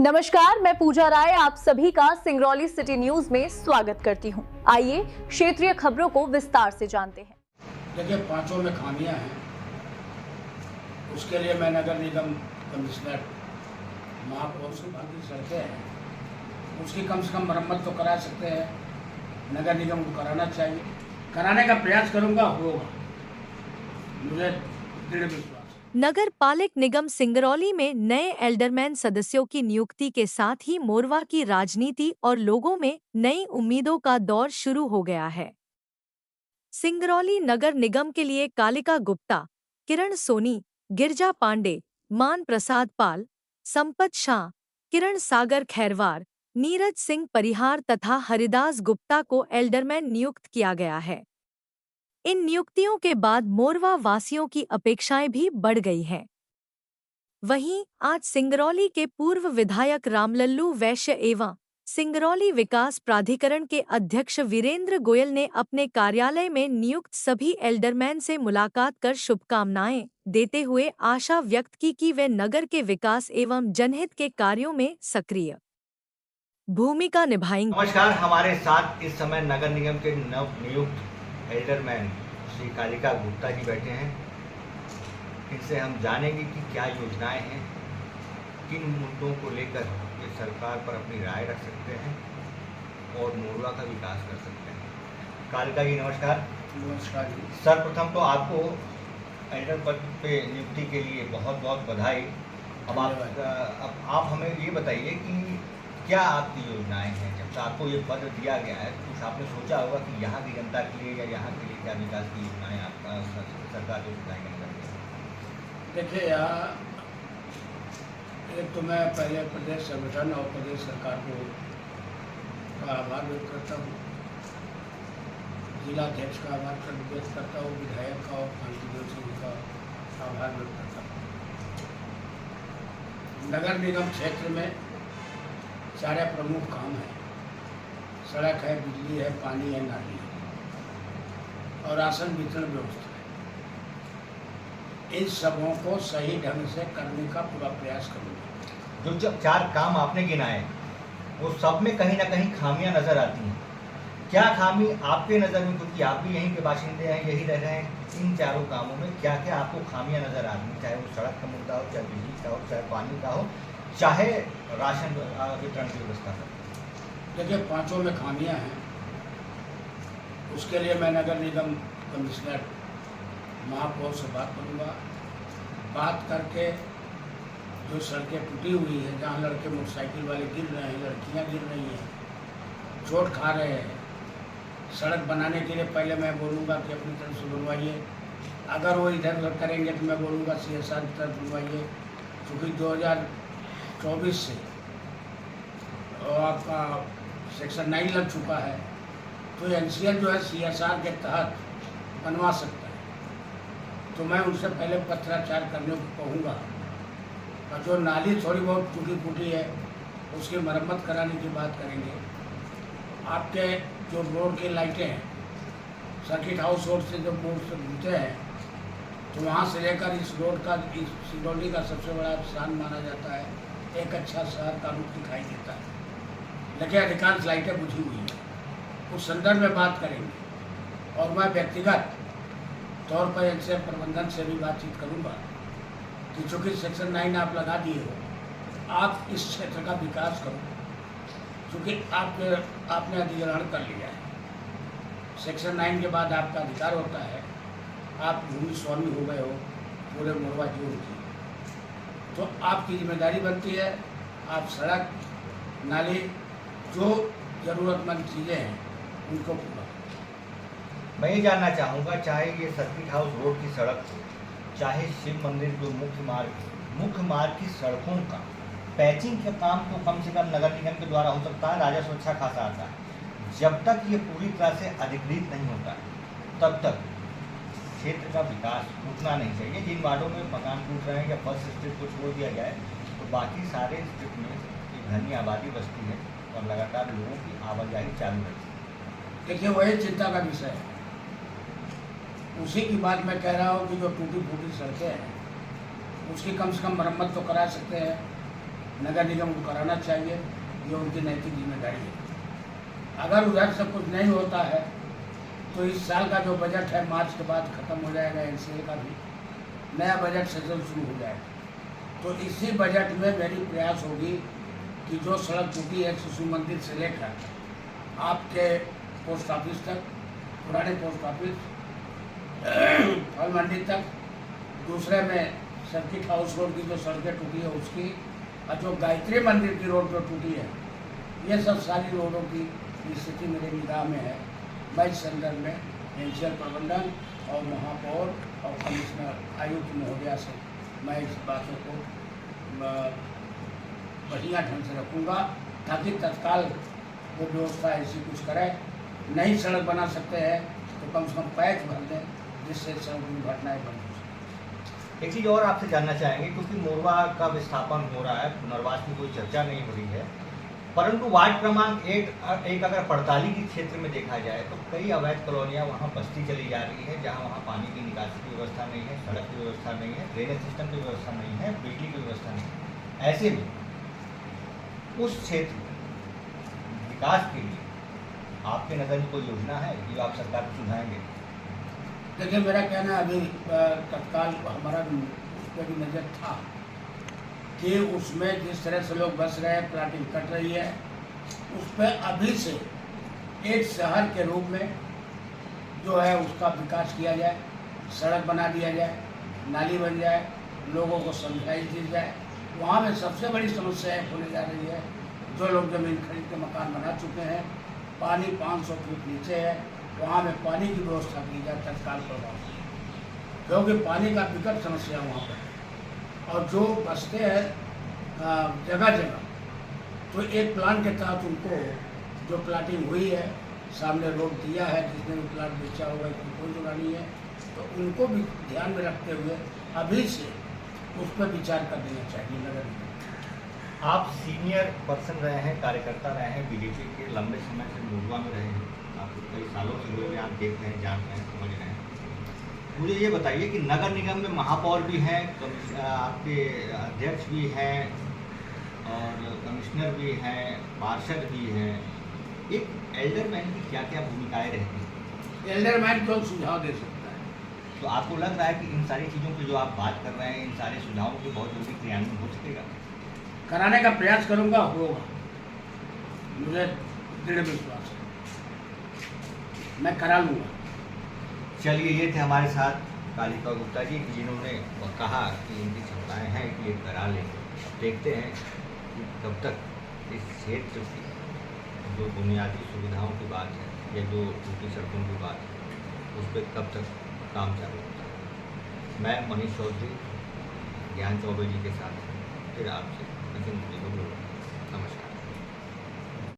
नमस्कार, मैं पूजा राय आप सभी का सिंगरौली सिटी न्यूज में स्वागत करती हूं। आइए क्षेत्रीय खबरों को विस्तार से जानते हैं। देखिए, पांचों में खामियां हैं। उसके लिए मैं नगर निगम कमिश्नर महापौर से बाकी सड़कें हैं, उसकी कम से कम मरम्मत तो करा सकते हैं। नगर निगम को कराना चाहिए, कराने का प्रयास करूंगा, होगा, मुझे दृढ़ विश्वास। नगर पालिक निगम सिंगरौली में नए एल्डरमैन सदस्यों की नियुक्ति के साथ ही मोरवा की राजनीति और लोगों में नई उम्मीदों का दौर शुरू हो गया है। सिंगरौली नगर निगम के लिए कालिका गुप्ता, किरण सोनी, गिरजा पांडे, मान प्रसाद पाल, संपत शाह, किरण सागर खैरवार, नीरज सिंह परिहार तथा हरिदास गुप्ता को एल्डरमैन नियुक्त किया गया है। इन नियुक्तियों के बाद मोरवा वासियों की अपेक्षाएं भी बढ़ गई हैं। वहीं आज सिंगरौली के पूर्व विधायक रामलल्लू वैश्य एवं सिंगरौली विकास प्राधिकरण के अध्यक्ष वीरेंद्र गोयल ने अपने कार्यालय में नियुक्त सभी एल्डरमैन से मुलाकात कर शुभकामनाएं देते हुए आशा व्यक्त की कि वे नगर के विकास एवं जनहित के कार्यों में सक्रिय भूमिका निभाएंगे। नमस्कार, हमारे साथ इस समय नगर निगम के नव नियुक्त एल्डरमैन श्री कालिका गुप्ता जी बैठे हैं। इनसे हम जानेंगे कि क्या योजनाएं हैं, किन मुद्दों को लेकर ये सरकार पर अपनी राय रख सकते हैं और मोरवा का विकास कर सकते हैं। कालिका जी नमस्कार। नमस्कार जी। सर्वप्रथम तो आपको एल्डर पद पे नियुक्ति के लिए बहुत बहुत बधाई। अब आप हमें ये बताइए कि क्या आपकी योजनाएं हैं। जब आपको ये पद दिया गया है तो कुछ आपने सोचा होगा कि यहाँ की जनता के लिए या यहाँ के लिए क्या विकास की योजनाएं आपका सरकार जो सुधाएंगे। देखिए, यहाँ एक तो मैं पहले प्रदेश संगठन और प्रदेश सरकार का आभार व्यक्त करता हूँ, जिलाध्यक्ष का आभार व्यक्त करता हूँ, विधायक का और कांतिदेव सिंह का आभार व्यक्त करता हूँ। नगर निगम क्षेत्र में सारे प्रमुख काम हैं। सड़क है, बिजली है, पानी है, नाली है और राशन वितरण व्यवस्था है। इन सबों को सही ढंग से करने का पूरा प्रयास करूँगा। जो चार काम आपने गिनाए वो सब में कहीं ना कहीं खामियां नजर आती हैं। क्या खामी आपके नज़र में, क्योंकि आप भी यहीं के बाशिंदे हैं, यही रह रहे हैं, इन चारों कामों में क्या क्या आपको खामियां नजर आ रही हैं? चाहे वो सड़क का मुद्दा हो, चाहे बिजली का हो, चाहे पानी का हो, चाहे राशन वितरण की व्यवस्था हो। देखिए, पांचों में खामियां हैं। उसके लिए मैं नगर निगम कमिश्नर महापौर से बात करूंगा। बात करके जो सड़कें टूटी हुई हैं, जहां लड़के मोटरसाइकिल वाले गिर रहे हैं, लड़कियां गिर रही हैं, चोट खा रहे हैं, सड़क बनाने के लिए पहले मैं बोलूँगा कि अपनी तरफ से बनवाइए। अगर वो इधर उधर करेंगे तो मैं बोलूँगा CSR की तरफ बनवाइए, क्योंकि 2024 से आपका सेक्शन 9 लग चुका है, तो NCL जो है CSR के तहत बनवा सकता है। तो मैं उनसे पहले पत्राचार करने को कहूँगा और जो नाली थोड़ी बहुत टूटी फूटी है उसकी मरम्मत कराने की बात करेंगे। आपके जो रोड की लाइटें हैं, सर्किट हाउस रोड से जब रोड से घूमते हैं तो वहाँ से लेकर इस रोड का, इस सिंगरौली का सबसे बड़ा स्थान माना जाता है। एक अच्छा शहर का रूप दिखाई देता है, लेकिन अधिकांश लाइटें बुझी हुई हैं। उस संदर्भ में बात करेंगे और मैं व्यक्तिगत तौर पर इनसे प्रबंधन से भी बातचीत करूंगा कि चूँकि सेक्शन 9 आप लगा दिए हो, आप इस क्षेत्र का विकास करो, क्योंकि आपने अधिग्रहण कर लिया है। सेक्शन 9 के बाद आपका अधिकार होता है, आप भूमि स्वामी हो गए हो पूरे मोरवा जोन की, तो आपकी जिम्मेदारी बनती है आप सड़क, नाली, जो ज़रूरतमंद चीज़ें हैं उनको पूरा। मैं ये जानना चाहूँगा, चाहे ये सर्किट हाउस रोड की सड़क हो, चाहे शिव मंदिर जो मुख्य मार्ग की सड़कों का पैचिंग के काम तो कम से कम नगर निगम के द्वारा हो सकता है, राजस्व अच्छा खासा आता है। जब तक ये पूरी तरह से अधिकृत नहीं होता है तब तक क्षेत्र का विकास रुकना नहीं चाहिए। जिन वार्डों में मकान टूट रहे हैं या फर्स्ट स्ट्रीट को छोड़ दिया जाए तो बाकी सारे स्ट्रीट में एक घनी आबादी बसती है और लगातार लोगों की आवाजाही चालू रहती है। देखिए, वही चिंता का विषय है। उसी की बात मैं कह रहा हूँ कि जो टूटी फूटी सड़कें हैं उसकी कम से कम मरम्मत तो करा सकते हैं। नगर निगम को कराना चाहिए, ये उनकी नैतिक जिम्मेदारी है। अगर उधर से कुछ नहीं होता है तो इस साल का जो बजट है मार्च के बाद ख़त्म हो जाएगा, एनसीएल का भी नया बजट सेशन शुरू हो जाएगा। तो इसी बजट में मेरी प्रयास होगी कि जो सड़क टूटी है शिशु मंदिर से लेकर आपके पोस्ट ऑफिस तक, पुराने पोस्ट ऑफिस फल मंडी तक, दूसरे में सर्किट हाउस रोड की जो सड़कें टूटी है उसकी, और जो गायत्री मंदिर की रोड जो टूटी है, ये सब सारी रोडों की स्थिति मेरे निगाह में है। मैं इस संदर्भ में एनसीएल प्रबंधन और महापौर और कमिश्नर आयुक्त महोदया से मैं इस बातों को बढ़िया ढंग से रखूँगा ताकि तत्काल वो व्यवस्था ऐसी कुछ करे। नई सड़क बना सकते हैं तो कम से कम पैच भर दें जिससे सड़क दुर्घटनाएँ बंद हो सकें। एक चीज़ और आपसे जानना चाहेंगे, क्योंकि मोरवा का विस्थापन हो रहा है, पुनर्वास की कोई चर्चा नहीं हो रही है, परंतु वार्ड क्रमांक एक अगर पड़ताली के क्षेत्र में देखा जाए तो कई अवैध कॉलोनियाँ वहाँ बस्ती चली जा रही है, जहाँ वहाँ पानी की निकासी की व्यवस्था नहीं है, सड़क की व्यवस्था नहीं है, ड्रेनेज सिस्टम की व्यवस्था नहीं है, बिजली की व्यवस्था नहीं है। ऐसे में उस क्षेत्र में विकास के लिए आपके नज़र में कोई योजना है जो आप सरकार को सुझाएंगे? देखिए, मेरा कहना अभी तत्काल हमारा उस पर भी नज़र था कि उसमें जिस तरह से लोग बस रहे हैं, प्लाटिंग कट रही है, उस पर अभी से एक शहर के रूप में जो है उसका विकास किया जाए, सड़क बना दिया जाए, नाली बन जाए, लोगों को समझाइश दी जाए। वहाँ में सबसे बड़ी समस्या होने जा रही है, जो लोग ज़मीन खरीद के मकान बना चुके हैं, पानी 500 फीट नीचे है, वहाँ में पानी की व्यवस्था की जाए तत्काल प्रभाव से, क्योंकि पानी का विकट समस्या वहाँ पर है। और जो बसते हैं जगह जगह, तो एक प्लान के तहत उनको जो प्लाटिंग हुई है, सामने रोड दिया है, जिसने भी प्लाट बेचा होगा इसमें कोई जगह नहीं है, तो उनको भी ध्यान में रखते हुए अभी से उस पर विचार कर देना चाहिए नगर निगम। आप सीनियर पर्सन रहे हैं, कार्यकर्ता रहे हैं, बीजेपी के लंबे समय से मोरवा में रहे हैं, आप कई सालों से लोग आप देख रहे हैं, जान रहे हैं, समझ रहे हैं। मुझे ये बताइए कि नगर निगम में महापौर भी हैं, आपके अध्यक्ष भी हैं और कमिश्नर भी हैं, पार्षद भी हैं, एक एल्डरमैन की क्या क्या भूमिकाएं रहती हैं? एल्डरमैन को सुझाव दे सकता है। तो आपको लग रहा है कि इन सारी चीज़ों की जो आप बात कर रहे हैं, इन सारे सुझावों की बहुत जल्दी क्रियान्वयन हो सकेगा? कराने का प्रयास करूंगा, होगा, मुझे दृढ़ विश्वास है, मैं करा लूँगा। चलिए, ये थे हमारे साथ कालिका गुप्ता जी, जिन्होंने कहा कि इनकी क्षमताएँ हैं कि ये करा लें। देखते हैं कि कब तक इस क्षेत्र की जो बुनियादी सुविधाओं की बात है या जो टूटी सड़कों की बात है, उस पर कब तक काम चालू होता है। मैं मनीष चौधरी, ज्ञान चौबे जी के साथ फिर आपसे नमस्कार।